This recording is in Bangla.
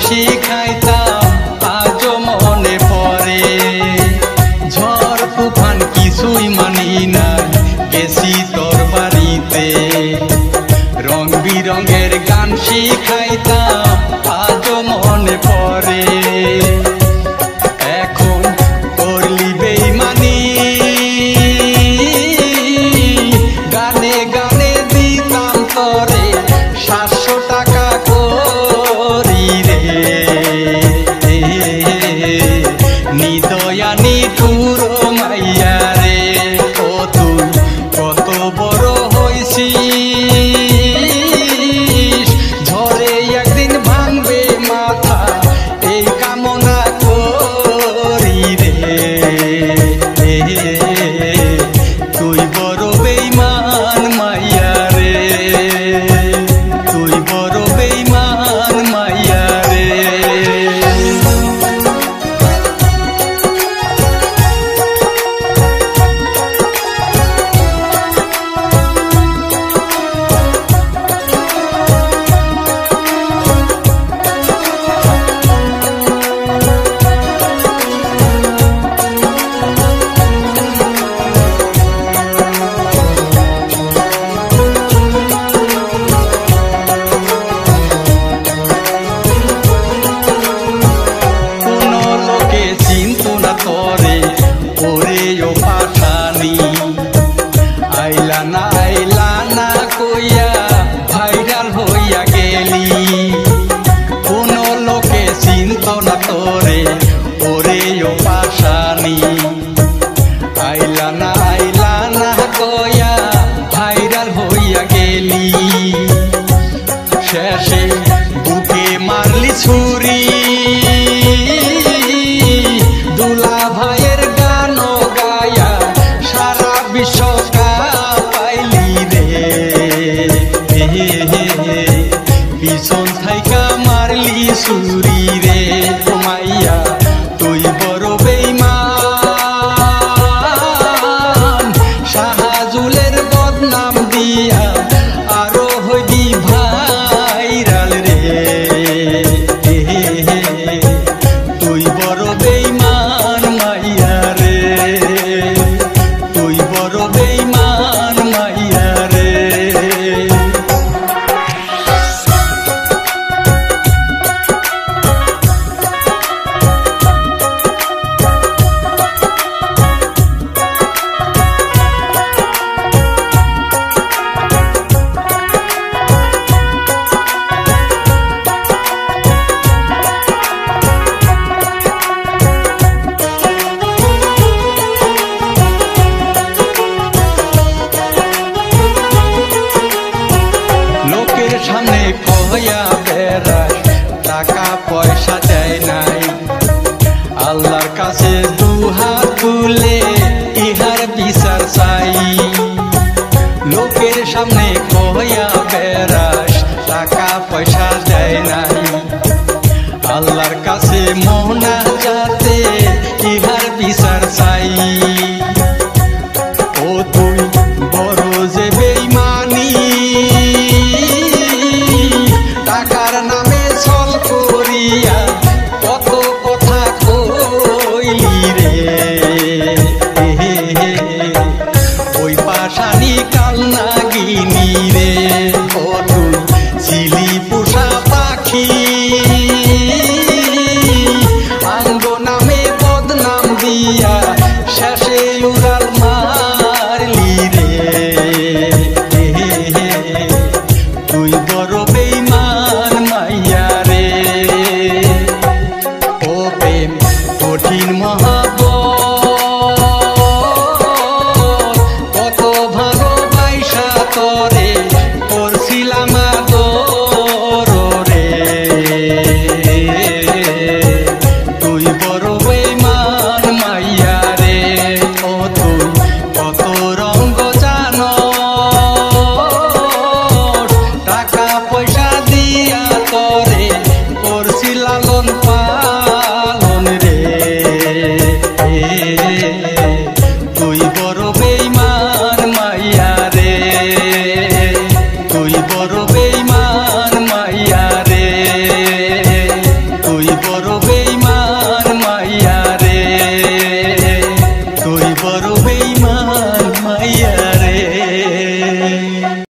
শিখাইতাম আজও মনে পড়ে। ঝড় তুফান কিছুই মানি নাই, গেছি তোর বাড়িতে। রং বিরঙের গান শিখাইতাম আজও মনে পড়ে। এখন করলি বেইমানি, গানে গানে দিতাম তোরে 700 টাকা করি রে। নিদয়া নিঠুর মাইয়া রে, ও তুই কত বড় হইছিস, ঝড়ে একদিন ভাঙবে মাথা এই কামনা করি রে। তুই বড় বেইমান মাইয়া রে, তুই বড় বেইমান মাইয়া রে। আইলা না কইয়া ভাইরাল হইয়া গেলি, কোন লোকে চিনত না তোরে, ওরে ও পাশানি। আইলা না কইয়া ভাইরাল হইয়া গেলি, শেষে বুকে মারলি ছুরি। দুলা ভাইয়ের গান গায়া সারা বিশ্ব পিছন থাইকা মারলি ছুরি রে। মাইয়া তুই বড় বেইমান, শাহজুলের বদনাম দিয়া আরো হইবি ভাইরাল রে। তুই বড় বেইমান মাইয়া রে, তুই বড় বেইমান মাইয়া রে। লোকের সামনে কইয়া বেড়াই টাকা পয়সা দেয় নাই, আল্লাহর কাছে দুহাত তুলে ইহার বিচার চাই। লোকের সামনে কইয়া বেড়াস টাকা পয়সা দেয় নাই, আল্লাহর কাছে মোনাজাতে ইহার বিচার চাই। ও তুই বড় যে বেইমানি, টাকার নামে ছল করিয়া কত কথা কইলি রে। ওই পাশানি কাল নাগিনি রে, ও তুই ছিলি পোষা পাখি। আঙ্গ নামে বদনাম দিয়া শেষে উড়াল মারলি রে। তুই বড় বেইমান মাইয়া রে। ও প্রেম কঠিন মহাবত, কত ভালোবাসা তোরে করছিলাম আদর রে। তুই বড় বেইমান মাইয়া রে, ও তুই কত রঙ্গ জানো, টাকা পয়সা দিয়া তোরে করছি লালন পালন রে।